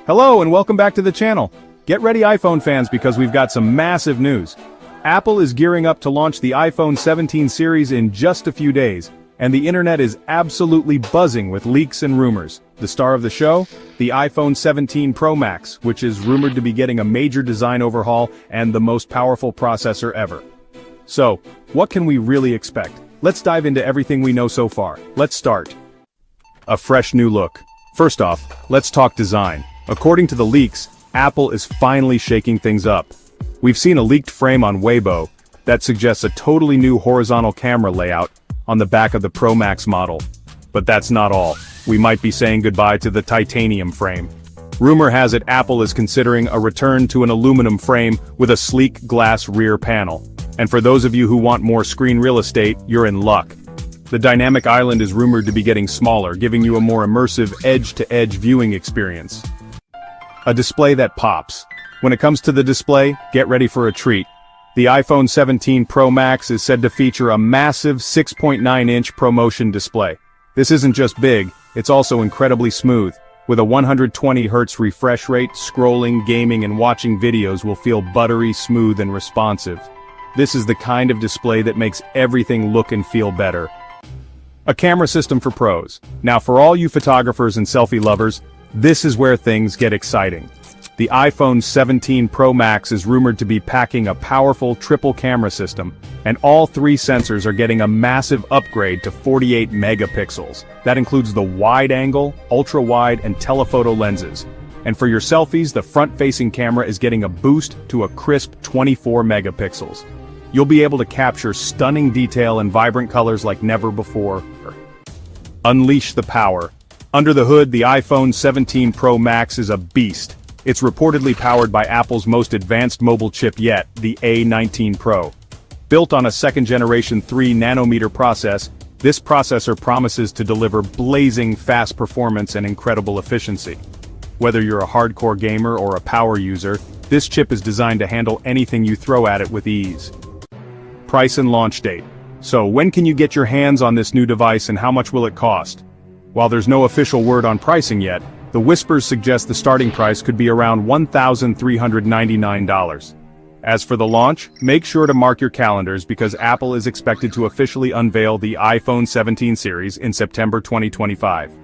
Hello and welcome back to the channel. Get ready iPhone fans because we've got some massive news. Apple is gearing up to launch the iPhone 17 series in just a few days, and the internet is absolutely buzzing with leaks and rumors. The star of the show? The iPhone 17 Pro Max, which is rumored to be getting a major design overhaul and the most powerful processor ever. So, what can we really expect? Let's dive into everything we know so far. Let's start. A fresh new look. First off, let's talk design. According to the leaks, Apple is finally shaking things up. We've seen a leaked frame on Weibo that suggests a totally new horizontal camera layout on the back of the Pro Max model. But that's not all. We might be saying goodbye to the titanium frame. Rumor has it Apple is considering a return to an aluminum frame with a sleek glass rear panel. And for those of you who want more screen real estate, you're in luck. The dynamic island is rumored to be getting smaller, giving you a more immersive edge-to-edge viewing experience. A display that pops. When it comes to the display, get ready for a treat. The iPhone 17 Pro Max is said to feature a massive 6.9-inch ProMotion display. This isn't just big, it's also incredibly smooth. With a 120Hz refresh rate, scrolling, gaming and watching videos will feel buttery, smooth and responsive. This is the kind of display that makes everything look and feel better. A camera system for pros. Now for all you photographers and selfie lovers, this is where things get exciting. The iPhone 17 Pro Max is rumored to be packing a powerful triple camera system, and all three sensors are getting a massive upgrade to 48 megapixels. That includes the wide-angle, ultra-wide, and telephoto lenses. And for your selfies, the front-facing camera is getting a boost to a crisp 24 megapixels. You'll be able to capture stunning detail and vibrant colors like never before. Unleash the power. Under the hood, the iPhone 17 Pro Max is a beast. It's reportedly powered by Apple's most advanced mobile chip yet, the A19 Pro. Built on a second-generation 3nm process, this processor promises to deliver blazing fast performance and incredible efficiency. Whether you're a hardcore gamer or a power user, this chip is designed to handle anything you throw at it with ease. Price and launch date. So when can you get your hands on this new device and how much will it cost? While there's no official word on pricing yet, the whispers suggest the starting price could be around $1,399. As for the launch, make sure to mark your calendars because Apple is expected to officially unveil the iPhone 17 series in September 2025.